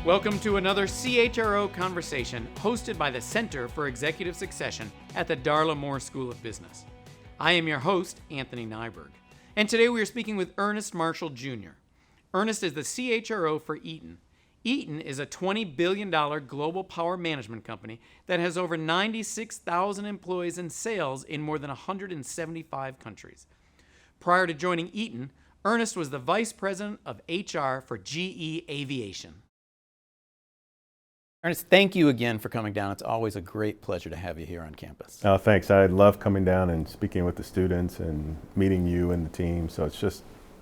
Welcome to another CHRO conversation hosted by the Center for Executive Succession at the Darla Moore School of Business. I am your host, Anthony Nyberg, and today we are speaking with Ernest Marshall Jr. Ernest is the CHRO for Eaton. Eaton is a $20 billion global power management company that has over 96,000 employees in sales in more than 175 countries. Prior to joining Eaton, Ernest was the Vice President of HR for GE Aviation. Ernest, thank you again for coming down. It's always a great pleasure to have you here on campus. Oh, thanks. I love coming down and speaking with the students and meeting you and the team. So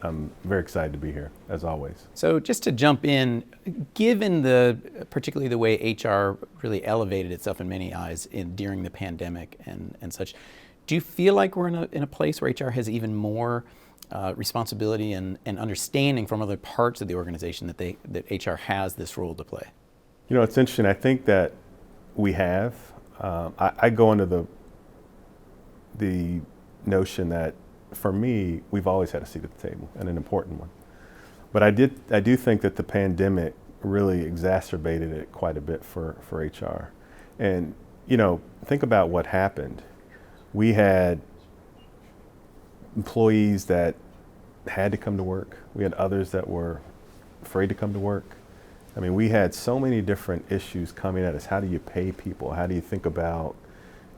I'm very excited to be here, as always. So just to jump in, given particularly the way HR really elevated itself in many eyes during the pandemic and such, do you feel like we're in a place where HR has even more responsibility and understanding from other parts of the organization that HR has this role to play? You know, it's interesting. I think that we have. I go into the notion that, for me, we've always had a seat at the table, and an important one. But I do think that the pandemic really exacerbated it quite a bit for HR. And, you know, think about what happened. We had employees that had to come to work. We had others that were afraid to come to work. I mean, we had so many different issues coming at us. How do you pay people? How do you think about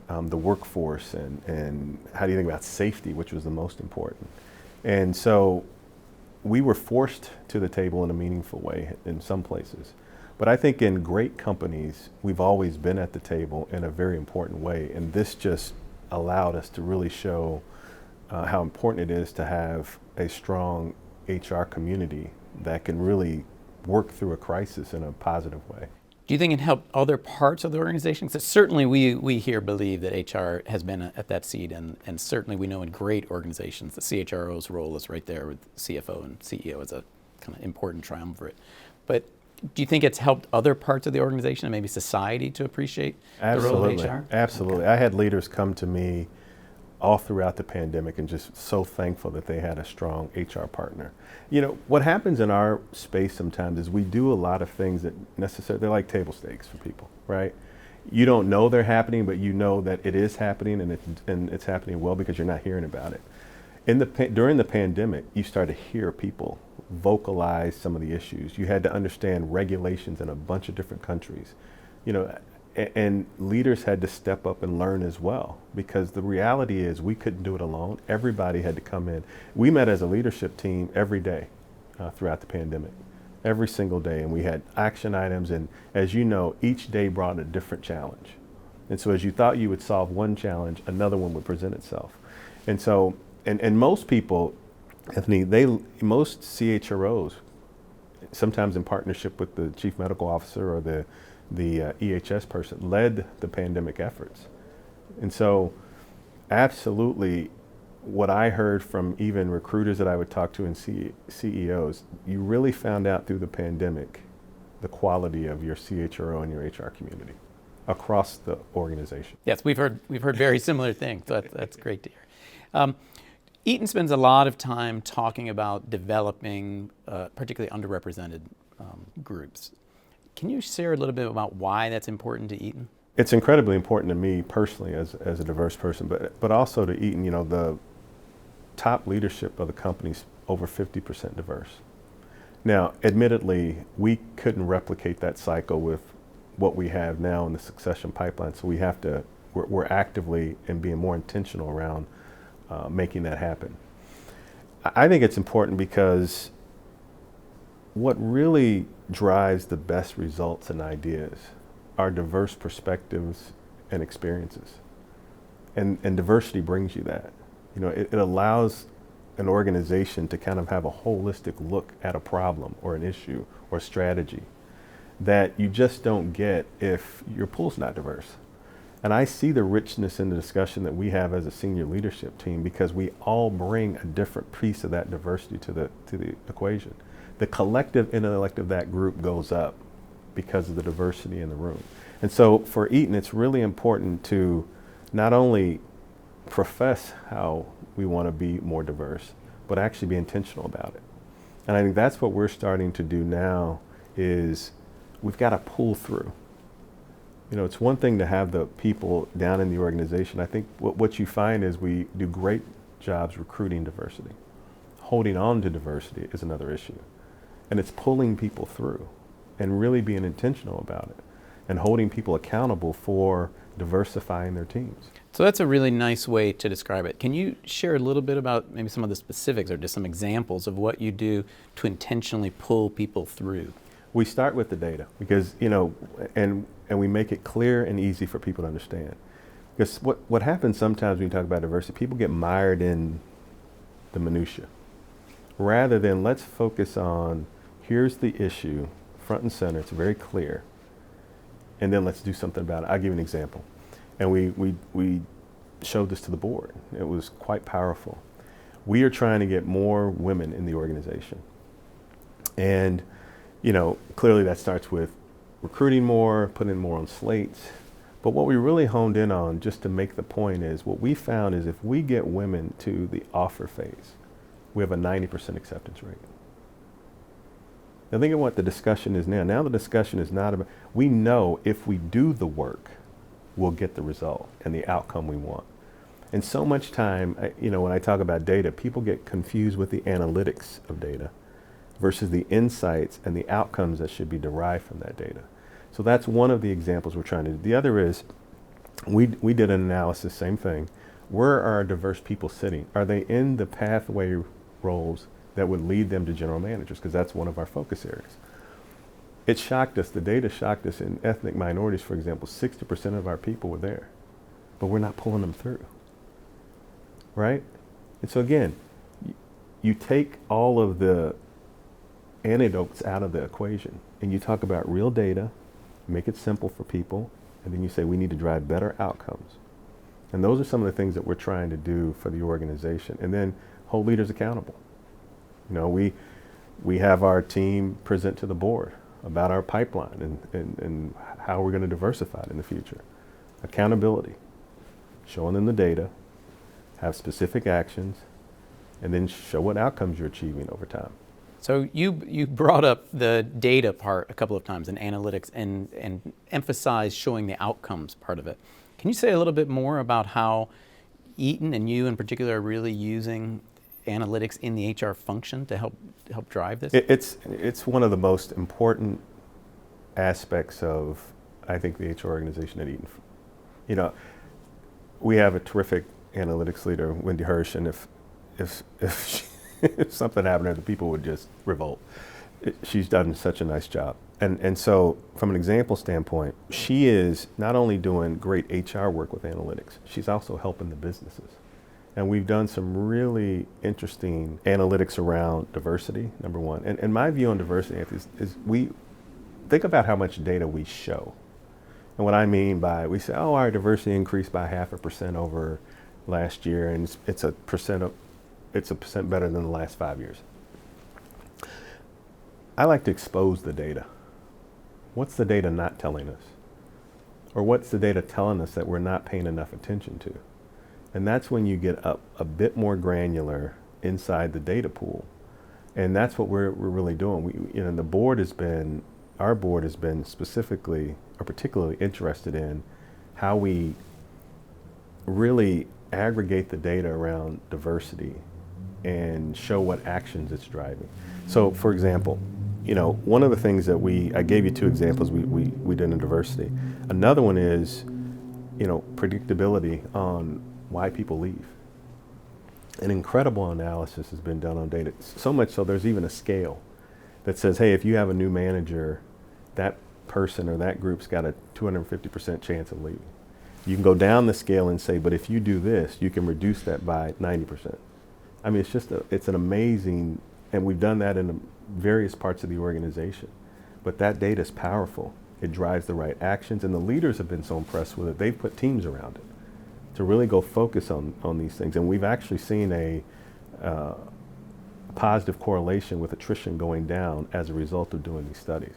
the workforce, and how do you think about safety, which was the most important? And so we were forced to the table in a meaningful way in some places. But I think in great companies, we've always been at the table in a very important way. And this just allowed us to really show how important it is to have a strong HR community that can really work through a crisis in a positive way. Do you think it helped other parts of the organization? Because certainly we here believe that HR has been at that seat, and certainly we know in great organizations the CHRO's role is right there with CFO and CEO as a kind of important triumvirate. But do you think it's helped other parts of the organization and maybe society to appreciate the role of HR? Absolutely. Okay. I had leaders come to me all throughout the pandemic and just so thankful that they had a strong HR partner. You know, what happens in our space sometimes is we do a lot of things that they're like table stakes for people, right? You don't know they're happening, but you know that it is happening, and it's happening well because you're not hearing about it. During the pandemic, you started to hear people vocalize some of the issues. You had to understand regulations in a bunch of different countries. You know, and leaders had to step up and learn as well, because the reality is we couldn't do it alone. Everybody had to come in. We met as a leadership team every day throughout the pandemic, every single day, and we had action items, and as you know, each day brought a different challenge. And so as you thought you would solve one challenge, another one would present itself. And so, and most people, Anthony, most CHROs, sometimes in partnership with the chief medical officer or the EHS person, led the pandemic efforts. And so absolutely, what I heard from even recruiters that I would talk to and CEOs, you really found out through the pandemic the quality of your CHRO and your HR community across the organization. Yes, we've heard very similar things. So that's great to hear. Eaton spends a lot of time talking about developing particularly underrepresented groups. Can you share a little bit about why that's important to Eaton? It's incredibly important to me personally as a diverse person, but also to Eaton. You know, the top leadership of the company's over 50% diverse. Now, admittedly, we couldn't replicate that cycle with what we have now in the succession pipeline, so we're actively and being more intentional around making that happen. I think it's important because what really drives the best results and ideas are diverse perspectives and experiences. And diversity brings you that. You know, it allows an organization to kind of have a holistic look at a problem or an issue or strategy that you just don't get if your pool's not diverse. And I see the richness in the discussion that we have as a senior leadership team because we all bring a different piece of that diversity to the equation. The collective intellect of that group goes up because of the diversity in the room. And so for Eaton, it's really important to not only profess how we want to be more diverse, but actually be intentional about it. And I think that's what we're starting to do now is we've got to pull through. You know, it's one thing to have the people down in the organization. I think what you find is we do great jobs recruiting diversity. Holding on to diversity is another issue. And it's pulling people through and really being intentional about it and holding people accountable for diversifying their teams. So that's a really nice way to describe it. Can you share a little bit about maybe some of the specifics or just some examples of what you do to intentionally pull people through? We start with the data because, you know, and we make it clear and easy for people to understand. Because what happens sometimes when you talk about diversity, people get mired in the minutia. Rather than let's focus on, here's the issue, front and center, it's very clear, and then let's do something about it. I'll give you an example. And we showed this to the board. It was quite powerful. We are trying to get more women in the organization. And, you know, clearly that starts with recruiting more, putting more on slates. But what we really honed in on, just to make the point, is what we found is if we get women to the offer phase, we have a 90% acceptance rate. Now think of what the discussion is now. Now the discussion is not about, we know if we do the work, we'll get the result and the outcome we want. And so much time, you know, when I talk about data, people get confused with the analytics of data versus the insights and the outcomes that should be derived from that data. So that's one of the examples we're trying to do. The other is, we did an analysis, same thing. Where are our diverse people sitting? Are they in the pathway roles that would lead them to general managers? Because that's one of our focus areas. It shocked us, the data shocked us in ethnic minorities, for example, 60% of our people were there, but we're not pulling them through, right? And so again, you take all of the anecdotes out of the equation and you talk about real data, make it simple for people, and then you say we need to drive better outcomes. And those are some of the things that we're trying to do for the organization, and then hold leaders accountable. You know, we have our team present to the board about our pipeline and how we're going to diversify it in the future. Accountability, showing them the data, have specific actions, and then show what outcomes you're achieving over time. So you brought up the data part a couple of times in analytics and emphasized showing the outcomes part of it. Can you say a little bit more about how Eaton and you in particular are really using analytics in the HR function to help drive this? It's one of the most important aspects of, I think, the HR organization at Eaton. You know, we have a terrific analytics leader, Wendy Hirsch, and if something happened to her, the people would just revolt. She's done such a nice job. And so from an example standpoint, she is not only doing great HR work with analytics, she's also helping the businesses. And we've done some really interesting analytics around diversity, number one. And my view on diversity is we think about how much data we show. And what I mean by, we say, oh, our diversity increased by 0.5% over last year, and it's a percent better than the last 5 years. I like to expose the data. What's the data not telling us? Or what's the data telling us that we're not paying enough attention to? And that's when you get a bit more granular inside the data pool. And that's what we're really doing. The board has been, our board has been specifically or particularly interested in how we really aggregate the data around diversity and show what actions it's driving. So for example, one of the things that I gave you two examples we did in diversity. Another one is, predictability on why people leave. An incredible analysis has been done on data, so much so there's even a scale that says, hey, if you have a new manager, that person or that group's got a 250% chance of leaving. You can go down the scale and say, but if you do this, you can reduce that by 90%. I mean, it's an amazing, and we've done that in various parts of the organization. But that data is powerful. It drives the right actions, and the leaders have been so impressed with it, they've put teams around it to really go focus on these things. And we've actually seen a positive correlation with attrition going down as a result of doing these studies.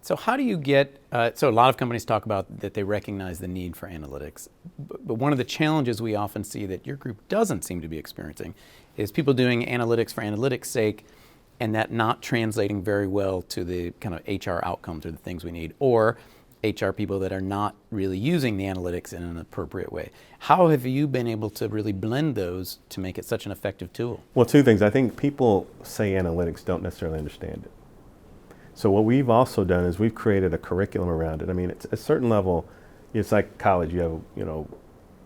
So how do you get, so a lot of companies talk about that they recognize the need for analytics, but one of the challenges we often see that your group doesn't seem to be experiencing is people doing analytics for analytics' sake and that not translating very well to the kind of HR outcomes or the things we need, or HR people that are not really using the analytics in an appropriate way. How have you been able to really blend those to make it such an effective tool? Well, two things. I think people say analytics, don't necessarily understand it. So what we've also done is we've created a curriculum around it. I mean, it's a certain level. It's like college. You have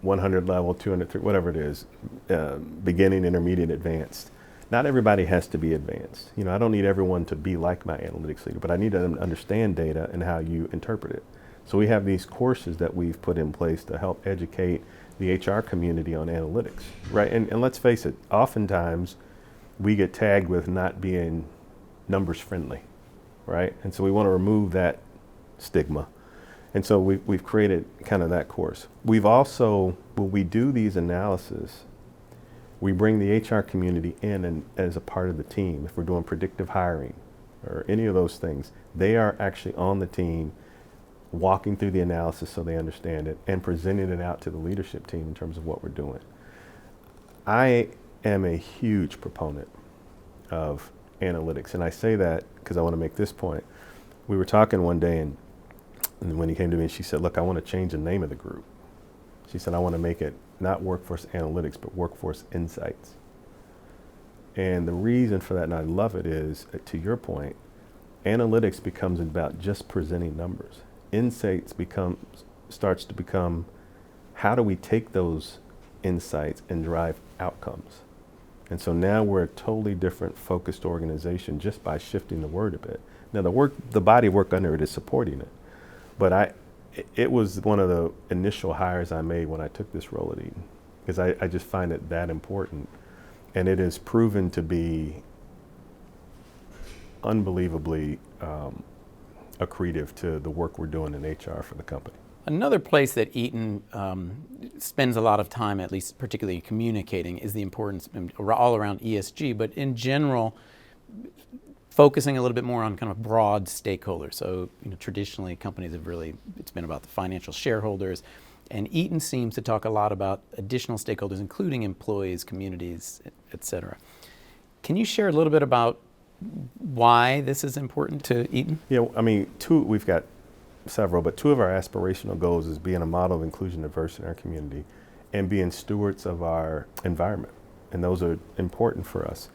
100 level, 200, whatever it is, beginning, intermediate, advanced. Not everybody has to be advanced. I don't need everyone to be like my analytics leader, but I need them to understand data and how you interpret it. So we have these courses that we've put in place to help educate the HR community on analytics, right? And let's face it, oftentimes we get tagged with not being numbers friendly, right? And so we want to remove that stigma. And so we've created kind of that course. We've also, when we do these analysis, we bring the HR community in and as a part of the team. If we're doing predictive hiring or any of those things, they are actually on the team walking through the analysis so they understand it and presenting it out to the leadership team in terms of what we're doing. I am a huge proponent of analytics, and I say that because I want to make this point. We were talking one day, and when he came to me, she said, look, I want to change the name of the group. She said, I want to make it not workforce analytics, but workforce insights. And the reason for that, and I love it, is to your point, analytics becomes about just presenting numbers. Insights starts to become, how do we take those insights and drive outcomes? And so now we're a totally different focused organization just by shifting the word a bit. Now the body of work under it is supporting it. But it was one of the initial hires I made when I took this role at Eaton, because I just find it that important. And it has proven to be unbelievably accretive to the work we're doing in HR for the company. Another place that Eaton spends a lot of time, at least particularly communicating, is the importance all around ESG, but in general, focusing a little bit more on kind of broad stakeholders. So, traditionally companies have it's been about the financial shareholders, and Eaton seems to talk a lot about additional stakeholders, including employees, communities, et cetera. Can you share a little bit about why this is important to Eaton? Yeah, I mean, we've got several, but two of our aspirational goals is being a model of inclusion and diversity in our community and being stewards of our environment. And those are important for us.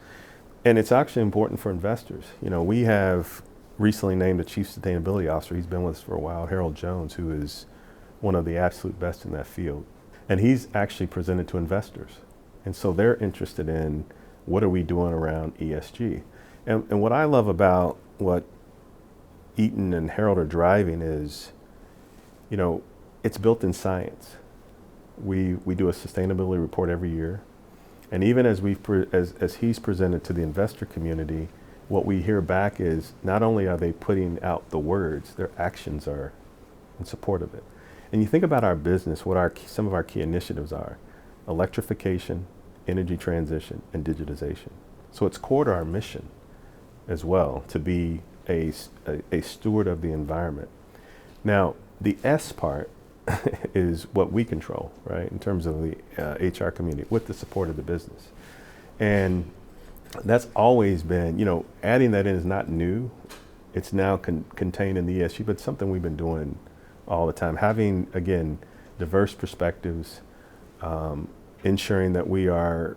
And it's actually important for investors. We have recently named a chief sustainability officer. He's been with us for a while, Harold Jones, who is one of the absolute best in that field. And he's actually presented to investors. And so they're interested in what are we doing around ESG. And what I love about what Eaton and Harold are driving is, it's built in science. We do a sustainability report every year. And even as he's presented to the investor community, what we hear back is not only are they putting out the words, their actions are in support of it. And you think about our business, what some of our key initiatives are: electrification, energy transition, and digitization. So it's core to our mission as well to be a steward of the environment. Now, the S part is what we control, right, in terms of the HR community with the support of the business. And that's always been, adding that in is not new. It's now contained in the ESG, but it's something we've been doing all the time. Having, again, diverse perspectives, ensuring that we are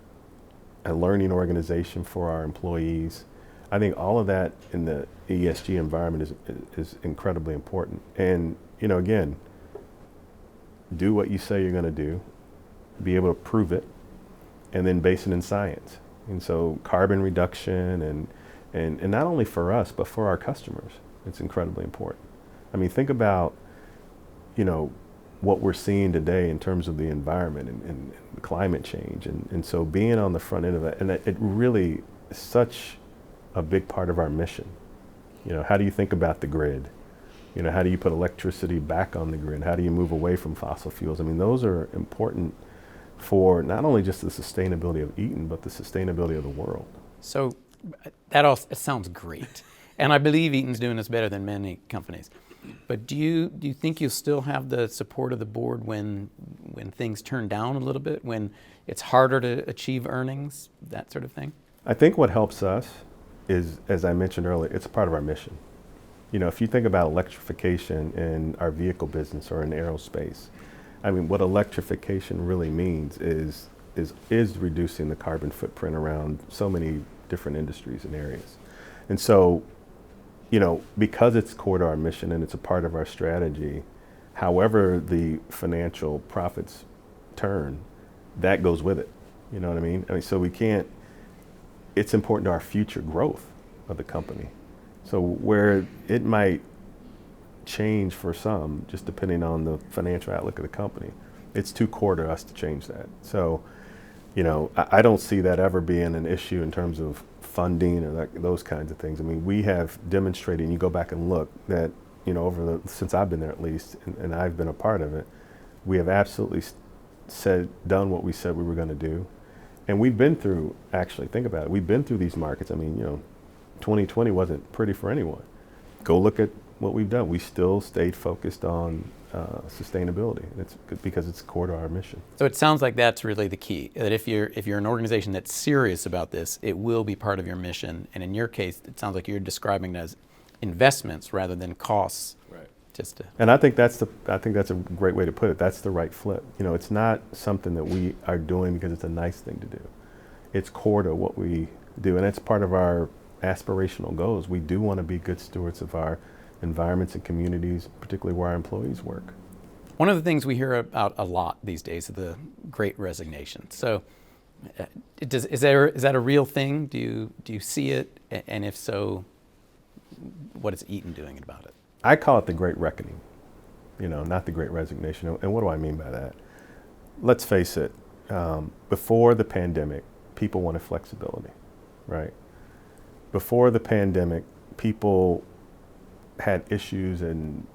a learning organization for our employees. I think all of that in the ESG environment is incredibly important. And, again, do what you say you're going to do, be able to prove it, and then base it in science. And so carbon reduction and not only for us, but for our customers, it's incredibly important. I mean, think about, what we're seeing today in terms of the environment and climate change. And so being on the front end of it, and it really is such a big part of our mission. How do you think about the grid? How do you put electricity back on the grid? How do you move away from fossil fuels? I mean, those are important for not only just the sustainability of Eaton, but the sustainability of the world. So that all sounds great. And I believe Eaton's doing this better than many companies. But do you think you'll still have the support of the board when things turn down a little bit, when it's harder to achieve earnings, that sort of thing? I think what helps us is, as I mentioned earlier, it's a part of our mission. If you think about electrification in our vehicle business or in aerospace, I mean, what electrification really means is reducing the carbon footprint around so many different industries and areas. And so, because it's core to our mission and it's a part of our strategy, however the financial profits turn, that goes with it. You know what I mean? So it's important to our future growth of the company. So where it might change for some, just depending on the financial outlook of the company, it's too core to us to change that. So, I don't see that ever being an issue in terms of funding or those kinds of things. I mean, we have demonstrated, and you go back and look, that, since I've been there at least, and I've been a part of it, we have absolutely done what we said we were going to do. And we've been through, actually, think about it, we've been through these markets. I mean, 2020 wasn't pretty for anyone. Go look at what we've done. We still stayed focused on sustainability. It's because it's core to our mission. So it sounds like that's really the key, that if you're an organization that's serious about this, it will be part of your mission. And in your case, it sounds like you're describing it as investments rather than costs. Right. And I think that's a great way to put it. That's the right flip. It's not something that we are doing because it's a nice thing to do. It's core to what we do, and it's part of our aspirational goals. We do want to be good stewards of our environments and communities, particularly where our employees work. One of the things we hear about a lot these days is the Great Resignation. So, is that a real thing? Do you see it? And if so, what is Eaton doing about it? I call it the Great Reckoning, not the Great Resignation. And what do I mean by that? Let's face it, before the pandemic, people wanted flexibility, right? Before the pandemic, people had issues in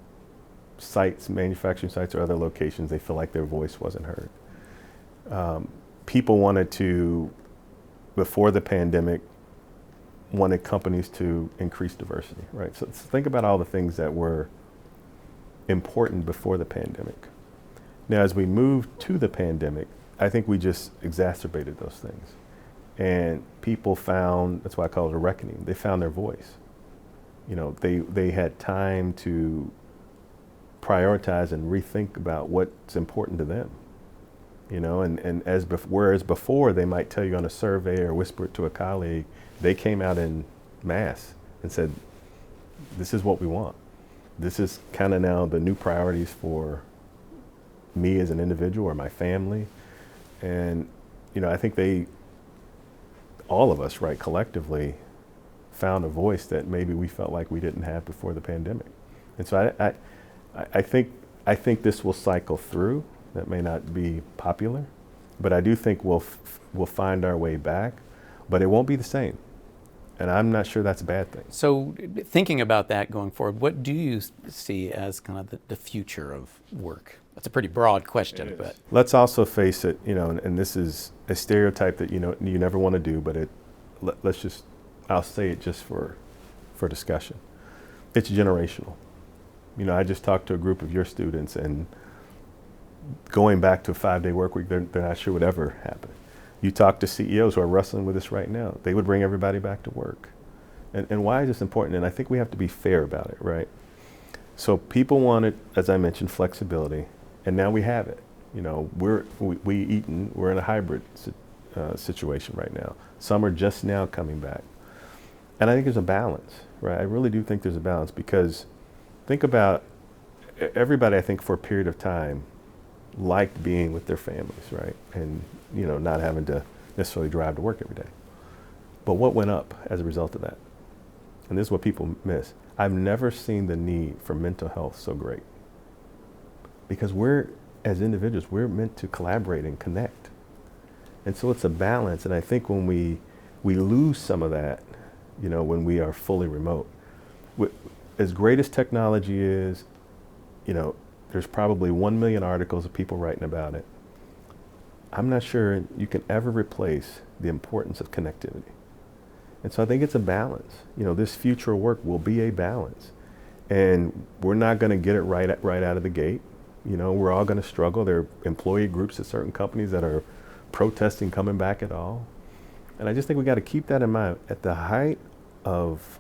sites, manufacturing sites or other locations. They feel like their voice wasn't heard. People wanted to, before the pandemic, wanted companies to increase diversity, right? So think about all the things that were important before the pandemic. Now, as we moved to the pandemic, I think we just exacerbated those things. And people found, that's why I call it a reckoning, they found their voice. They had time to prioritize and rethink about what's important to them. Whereas before they might tell you on a survey or whisper it to a colleague, they came out in mass and said, this is what we want. This is kind of now the new priorities for me as an individual or my family. And, I think all of us, right, collectively found a voice that maybe we felt like we didn't have before the pandemic. And so I think this will cycle through. That may not be popular, but I do think we'll find our way back, but it won't be the same. And I'm not sure that's a bad thing. So thinking about that going forward, what do you see as kind of the future of work? That's a pretty broad question, but let's also face it, and this is a stereotype that you never want to do, but I'll say it just for discussion. It's generational. I just talked to a group of your students, and going back to a 5-day work week, they're not sure would ever happen. You talk to CEOs who are wrestling with this right now. They would bring everybody back to work. And why is this important? And I think we have to be fair about it, right? So people wanted, as I mentioned, flexibility, and now we have it. We Eaton, we're in a hybrid situation right now. Some are just now coming back. And I think there's a balance, right? I really do think there's a balance, because think about everybody, I think, for a period of time liked being with their families, right? And, not having to necessarily drive to work every day. But what went up as a result of that? And this is what people miss. I've never seen the need for mental health so great. Because as individuals, we're meant to collaborate and connect. And so it's a balance. And I think when we lose some of that, when we are fully remote, as great as technology is, there's probably 1 million articles of people writing about it. I'm not sure you can ever replace the importance of connectivity. And so I think it's a balance. This future of work will be a balance. And we're not going to get it right out of the gate. We're all going to struggle. There are employee groups at certain companies that are protesting coming back at all. And I just think we got to keep that in mind. At the height of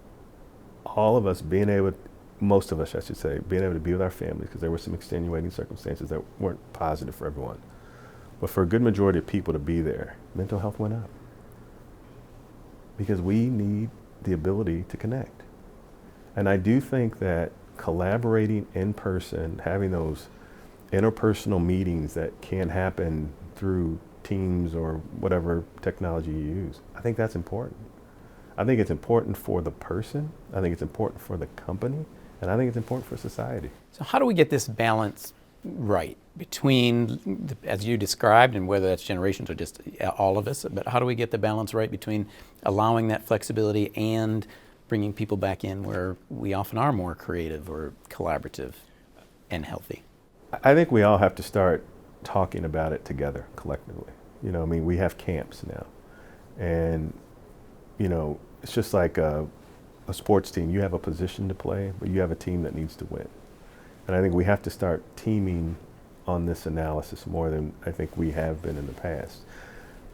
all of us being able, most of us, I should say, being able to be with our families, because there were some extenuating circumstances that weren't positive for everyone. But for a good majority of people to be there, mental health went up. Because we need the ability to connect. And I do think that collaborating in person, having those interpersonal meetings that can't happen through Teams or whatever technology you use, I think that's important. I think it's important for the person, I think it's important for the company, and I think it's important for society. So how do we get this balance right between, as you described, and whether that's generations or just all of us, but how do we get the balance right between allowing that flexibility and bringing people back in where we often are more creative or collaborative and healthy? I think we all have to start talking about it together collectively. You know, I mean, we have camps now, and you know, it's just like a sports team. You have a position to play, but you have a team that needs to win. And I think we have to start teaming on this analysis more than I think we have been in the past.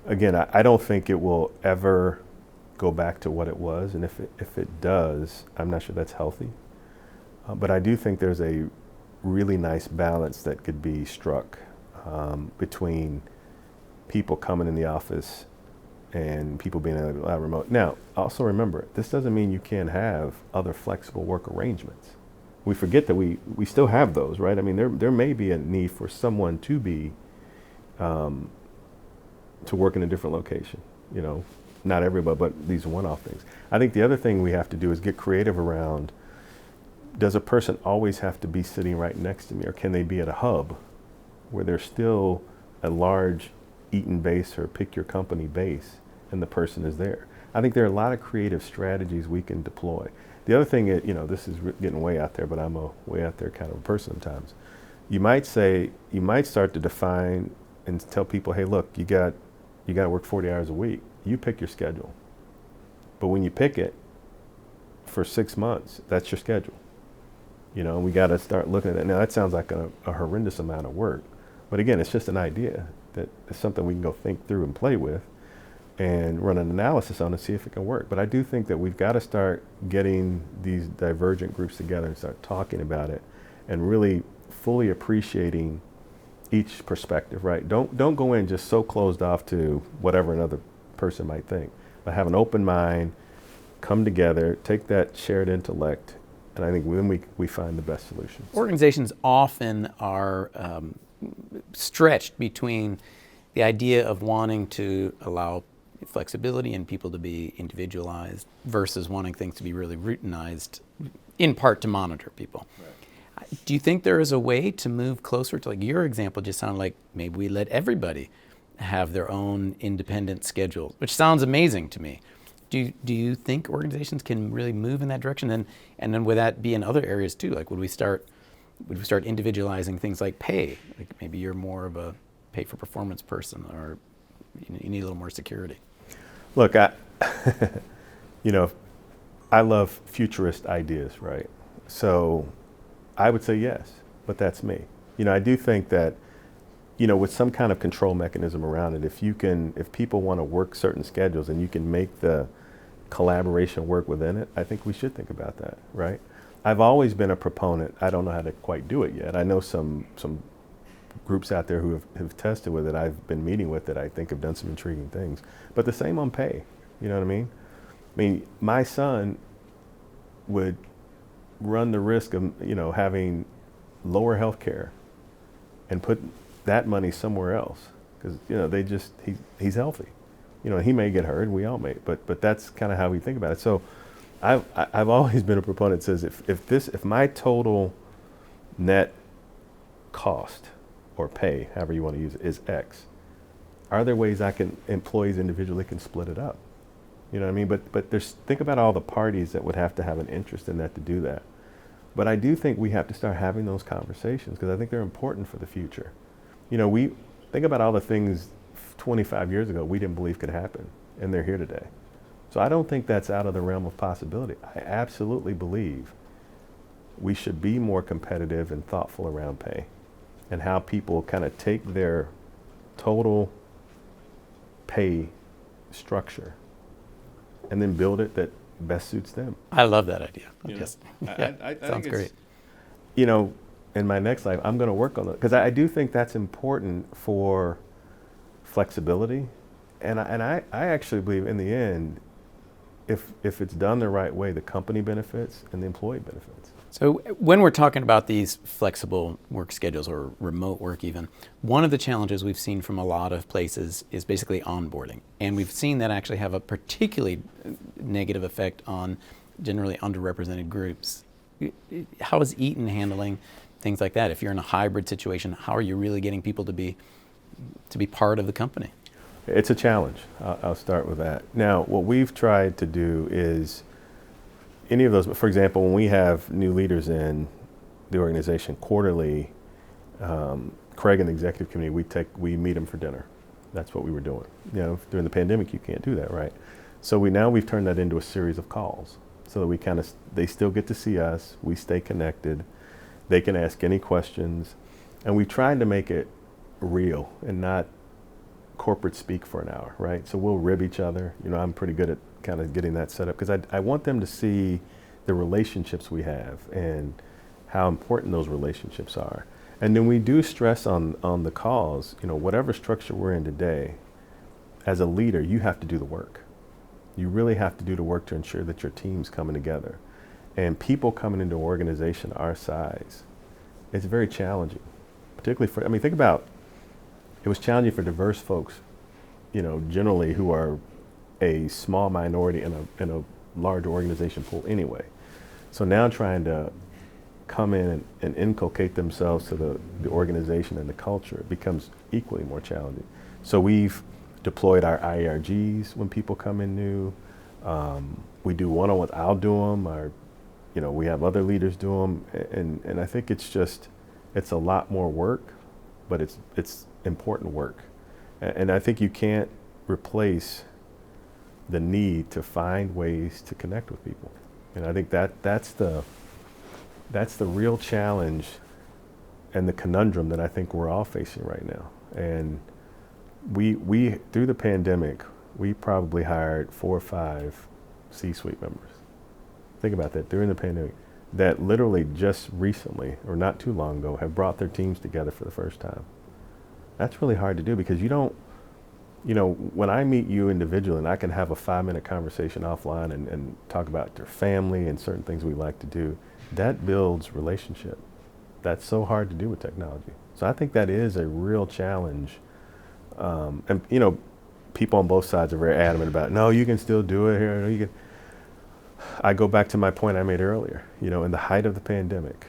Again, I don't think it will ever go back to what it was, and if it does, I'm not sure that's healthy. But I do think there's a really nice balance that could be struck between people coming in the office and people being able to remote. Now, also remember, this doesn't mean you can't have other flexible work arrangements. We forget that we still have those, right? I mean, there may be a need for someone to be, to work in a different location, you know, not everybody, but these one-off things. I think the other thing we have to do is get creative around, does a person always have to be sitting right next to me, or can they be at a hub where there's still a large Eaton base or pick your company base and the person is there? I think there are a lot of creative strategies we can deploy. The other thing is, you know, this is getting way out there, but I'm a way out there kind of a person sometimes. You might start to define and tell people, hey, look, you got to work 40 hours a week. You pick your schedule. But when you pick it for 6 months, that's your schedule. You know, we got to start looking at it. Now, that sounds like a horrendous amount of work. But again, it's just an idea that it's something we can go think through and play with and run an analysis on and see if it can work. But I do think that we've got to start getting these divergent groups together and start talking about it and really fully appreciating each perspective, right? Don't go in just so closed off to whatever another person might think, but have an open mind, come together, take that shared intellect, and I think then we find the best solutions. Organizations often are stretched between the idea of wanting to allow flexibility and people to be individualized versus wanting things to be really routinized, in part to monitor people. Right. Do you think there is a way to move closer to, like your example just sounded like maybe we let everybody have their own independent schedule, which sounds amazing to me. Do you think organizations can really move in that direction? And then would that be in other areas too? Like would we start individualizing things like pay? Like maybe you're more of a pay for performance person, or you need a little more security. Look, you know, I love futurist ideas, right? So I would say yes, but that's me. You know, I do think that, you know, with some kind of control mechanism around it, if people want to work certain schedules and you can make the collaboration work within it, I think we should think about that, right? I've always been a proponent. I don't know how to quite do it yet. I know some groups out there who have tested with it, I've been meeting with it, I think have done some intriguing things. But the same on pay, you know what I mean? I mean, my son would run the risk of, you know, having lower health care and put that money somewhere else because, you know, he's healthy. You know, he may get hurt, we all may, but that's kind of how we think about it. So I've always been a proponent that says if my total net cost or pay, however you want to use it, is X, are there ways employees individually can split it up? You know what I mean? But think about all the parties that would have to have an interest in that to do that. But I do think we have to start having those conversations because I think they're important for the future. You know, we think about all the things 25 years ago we didn't believe could happen, and they're here today. So I don't think that's out of the realm of possibility. I absolutely believe we should be more competitive and thoughtful around pay and how people kind of take their total pay structure and then build it that best suits them. I love that idea. You know, Yes. I Sounds think great. You know, in my next life, I'm going to work on it because I do think that's important for flexibility. And I actually believe in the end, if it's done the right way, the company benefits and the employee benefits. So when we're talking about these flexible work schedules or remote work even, one of the challenges we've seen from a lot of places is basically onboarding. And we've seen that actually have a particularly negative effect on generally underrepresented groups. How is Eaton handling things like that? If you're in a hybrid situation, how are you really getting people to be part of the company? It's a challenge. I'll start with that. Now, what we've tried to do is any of those, for example, when we have new leaders in the organization quarterly, Craig and the executive committee, we meet them for dinner. That's what we were doing. You know, during the pandemic, you can't do that, right? So we've turned that into a series of calls so that they still get to see us, we stay connected, they can ask any questions, and we tried to make it real and not corporate speak for an hour, right? So we'll rib each other. You know, I'm pretty good at kind of getting that set up because I want them to see the relationships we have and how important those relationships are. And then we do stress on the calls, you know, whatever structure we're in today, as a leader, you have to do the work. You really have to do the work to ensure that your team's coming together. And people coming into an organization our size, it's very challenging, particularly think about, it was challenging for diverse folks, you know, generally who are a small minority in a large organization pool anyway. So now trying to come in and inculcate themselves to the organization and the culture becomes equally more challenging. So we've deployed our IRGs when people come in new. We do one-on-one, I'll do them, we have other leaders do them, and I think it's a lot more work, but it's important work. And I think you can't replace the need to find ways to connect with people. And I think that's the real challenge and the conundrum that I think we're all facing right now. And we through the pandemic, we probably hired 4 or 5 C-suite members. Think about that, during the pandemic, that literally just recently, or not too long ago, have brought their teams together for the first time. That's really hard to do because you don't, when I meet you individually and I can have a 5-minute conversation offline and talk about their family and certain things we like to do, that builds relationship. That's so hard to do with technology. So I think that is a real challenge. And people on both sides are very adamant about, no, you can still do it here. You can. I go back to my point I made earlier. In the height of the pandemic,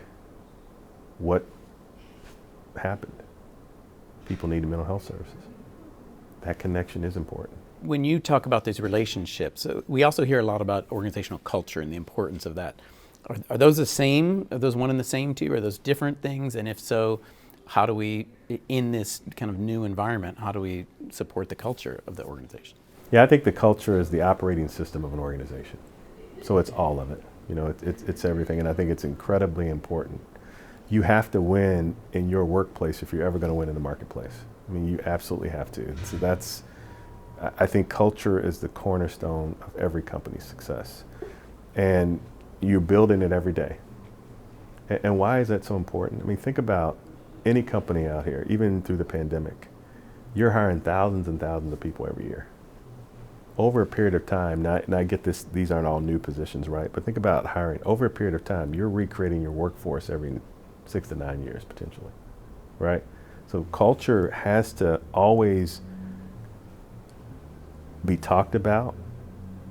what happened? People needed mental health services. That connection is important. When you talk about these relationships, we also hear a lot about organizational culture and the importance of that. Are those the same? Are those one and the same to you? Are those different things? And if so, how do we, in this kind of new environment, how do we support the culture of the organization? Yeah, I think the culture is the operating system of an organization. So it's all of it. It's everything, and I think it's incredibly important. You have to win in your workplace if you're ever going to win in the marketplace. I mean, you absolutely have to. So I think culture is the cornerstone of every company's success. And you're building it every day. And why is that so important? I mean, think about any company out here, even through the pandemic. You're hiring thousands and thousands of people every year. Over a period of time, and I get this, these aren't all new positions, right? But think about hiring. Over a period of time, you're recreating your workforce every 6 to 9 years, potentially, right? So culture has to always be talked about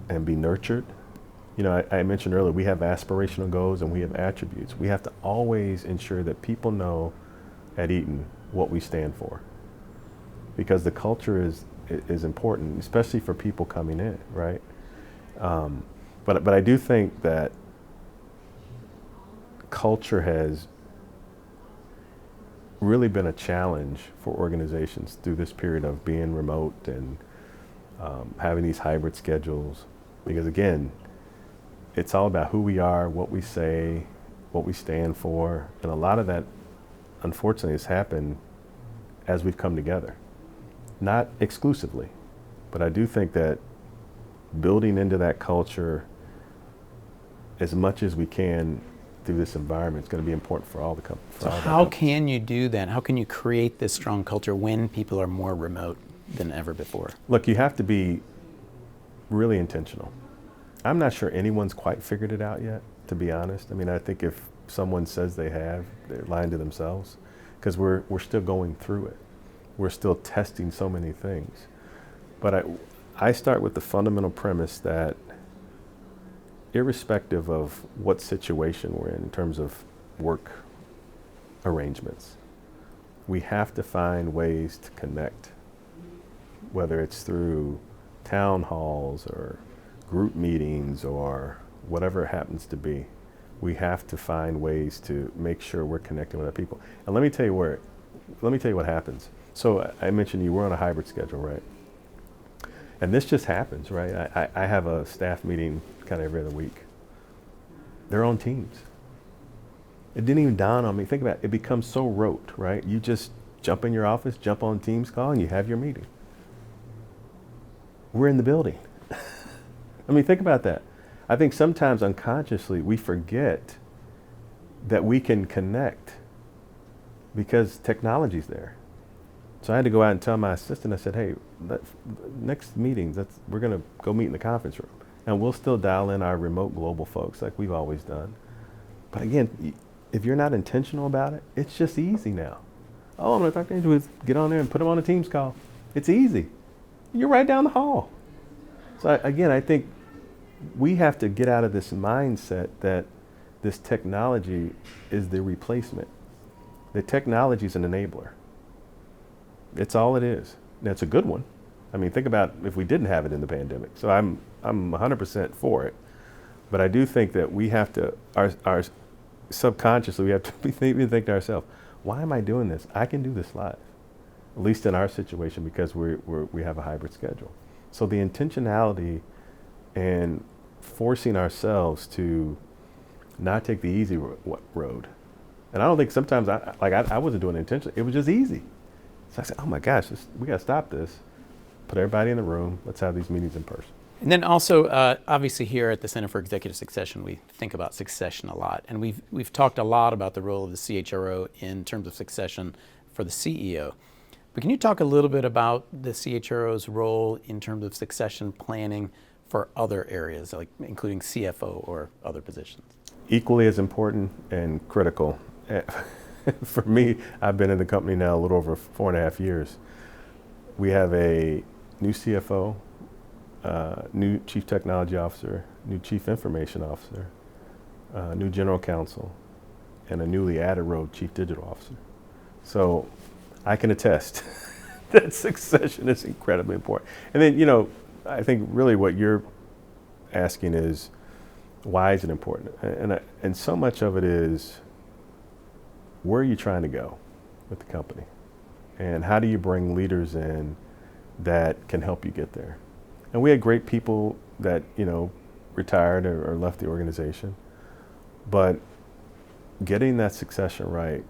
and be nurtured. I mentioned earlier, we have aspirational goals and we have attributes. We have to always ensure that people know at Eaton what we stand for, because the culture is important, especially for people coming in, right? But I do think that culture has really been a challenge for organizations through this period of being remote and having these hybrid schedules, because again, it's all about who we are, what we say, what we stand for, and a lot of that, unfortunately, has happened as we've come together. Not exclusively, but I do think that building into that culture as much as we can through this environment. It's going to be important for all the companies. So how can you do that? How can you create this strong culture when people are more remote than ever before? Look, you have to be really intentional. I'm not sure anyone's quite figured it out yet, to be honest. I mean, I think if someone says they have, they're lying to themselves, because we're still going through it. We're still testing so many things. But I start with the fundamental premise that irrespective of what situation we're in terms of work arrangements, we have to find ways to connect, whether it's through town halls or group meetings or whatever it happens to be. We have to find ways to make sure we're connecting with other people. And let me tell you what happens. So I mentioned you were on a hybrid schedule, right? And this just happens, right? I have a staff meeting kind of every other week. They're on Teams. It didn't even dawn on me. Think about it. It becomes so rote, right? You just jump in your office, jump on Teams call, and you have your meeting. We're in the building. I mean, think about that. I think sometimes unconsciously we forget that we can connect because technology's there. So I had to go out and tell my assistant, I said, hey, next meetings, we're going to go meet in the conference room. And we'll still dial in our remote global folks like we've always done. But again, if you're not intentional about it, it's just easy now. Oh, I'm going to talk to Andrew. Get on there and put them on a Teams call. It's easy. You're right down the hall. So again, I think we have to get out of this mindset that this technology is the replacement. The technology is an enabler. It's all it is. And it's a good one. I mean, think about if we didn't have it in the pandemic. So I'm 100% for it. But I do think that we have to, our subconsciously, we have to think to ourselves, why am I doing this? I can do this live, at least in our situation, because we have a hybrid schedule. So the intentionality and forcing ourselves to not take the easy road. And I don't think sometimes, I wasn't doing it intentionally. It was just easy. So I said, oh my gosh, we got to stop this. Put everybody in the room. Let's have these meetings in person. And then also, obviously here at the Center for Executive Succession, we think about succession a lot. And we've talked a lot about the role of the CHRO in terms of succession for the CEO. But can you talk a little bit about the CHRO's role in terms of succession planning for other areas, like including CFO or other positions? Equally as important and critical. For me, I've been in the company now a little over 4.5 years. We have a new CFO, new Chief Technology Officer, new Chief Information Officer, new General Counsel, and a newly added role, Chief Digital Officer. So I can attest that succession is incredibly important. And then, I think really what you're asking is, why is it important? And so much of it is, where are you trying to go with the company? And how do you bring leaders in that can help you get there? And we had great people that, retired or left the organization. But getting that succession right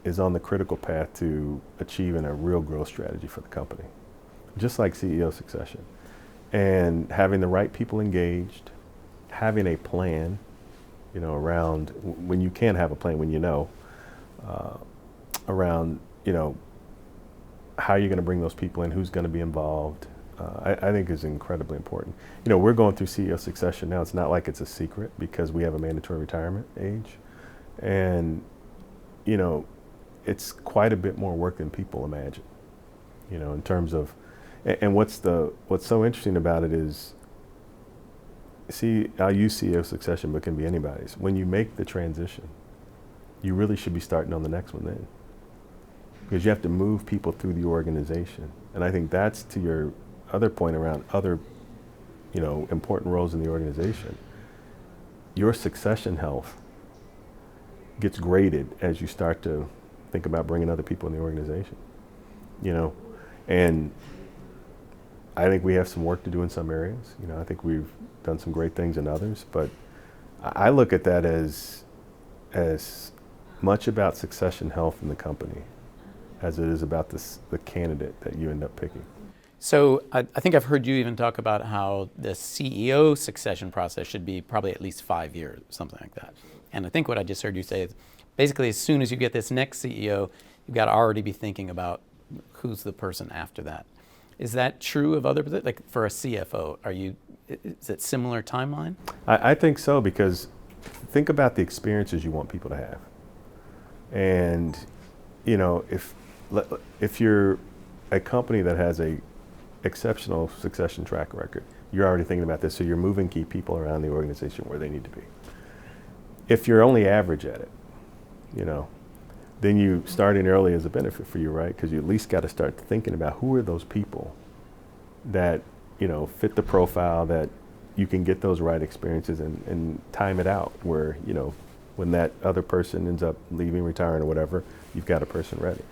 is on the critical path to achieving a real growth strategy for the company, just like CEO succession. And having the right people engaged, having a plan, around when you can have a plan, when around, how you're going to bring those people in, who's going to be involved, I think is incredibly important. We're going through CEO succession now. It's not like it's a secret because we have a mandatory retirement age. And, it's quite a bit more work than people imagine, in terms of, and what's so interesting about it is, I'll use CEO succession, but it can be anybody's. When you make the transition, you really should be starting on the next one then. Because you have to move people through the organization. And I think that's to your other point around other, important roles in the organization. Your succession health gets graded as you start to think about bringing other people in the organization. And I think we have some work to do in some areas. I think we've done some great things in others, but I look at that as much about succession health in the company as it is about the candidate that you end up picking. So I think I've heard you even talk about how the CEO succession process should be probably at least 5 years, something like that. And I think what I just heard you say is basically as soon as you get this next CEO, you've got to already be thinking about who's the person after that. Is that true of other positions? Like for a CFO, is it similar timeline? I think so, because think about the experiences you want people to have. And, you know, if you're a company that has a exceptional succession track record, you're already thinking about this, so you're moving key people around the organization where they need to be. If you're only average at it, you know, then you starting early is a benefit for you, right? Because you at least got to start thinking about who are those people that, you know, fit the profile, that you can get those right experiences and time it out where, you know, when that other person ends up leaving, retiring or whatever, you've got a person ready.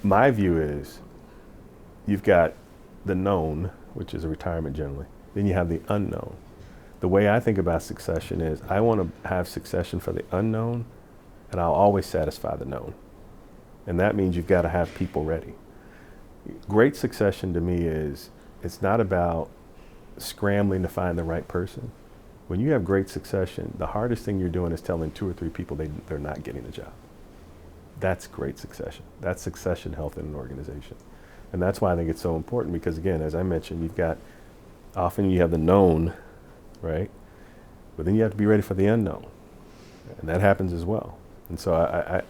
My view is you've got the known, which is a retirement generally, then you have the unknown. The way I think about succession is I want to have succession for the unknown, and I'll always satisfy the known. And that means you've got to have people ready. Great succession to me is, it's not about scrambling to find the right person. When you have great succession, the hardest thing you're doing is telling 2 or 3 people they're not getting the job. That's great succession. That's succession health in an organization. And that's why I think it's so important, because again, as I mentioned, often you have the known, right? But then you have to be ready for the unknown. And that happens as well. And so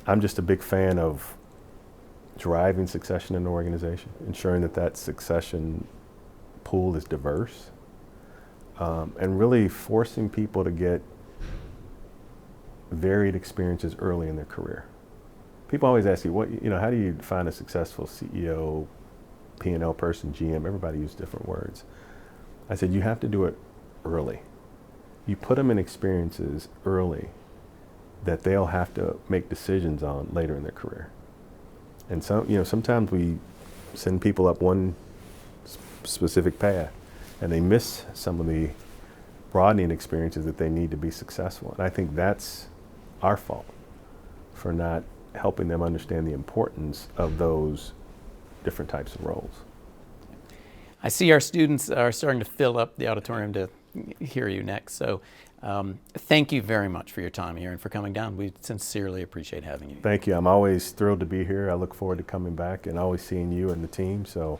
I'm just a big fan of driving succession in an organization, ensuring that succession pool is diverse, and really forcing people to get varied experiences early in their career. People always ask you, how do you find a successful CEO, P&L person, GM? Everybody uses different words. I said, you have to do it early. You put them in experiences early that they'll have to make decisions on later in their career. And sometimes we send people up one specific path and they miss some of the broadening experiences that they need to be successful. And I think that's our fault for not helping them understand the importance of those different types of roles. I see our students are starting to fill up the auditorium to hear you next. So thank you very much for your time here and for coming down. We sincerely appreciate having you. Thank you. I'm always thrilled to be here. I look forward to coming back and always seeing you and the team. So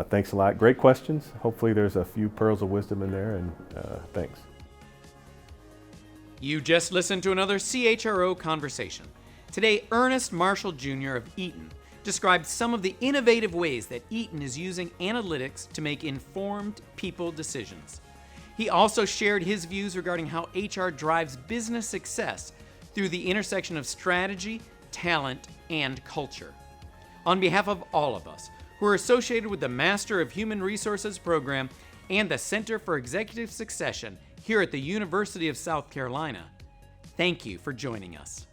thanks a lot. Great questions. Hopefully there's a few pearls of wisdom in there, and thanks. You just listened to another CHRO conversation. Today, Ernest Marshall Jr. of Eaton described some of the innovative ways that Eaton is using analytics to make informed people decisions. He also shared his views regarding how HR drives business success through the intersection of strategy, talent, and culture. On behalf of all of us who are associated with the Master of Human Resources program and the Center for Executive Succession here at the University of South Carolina, thank you for joining us.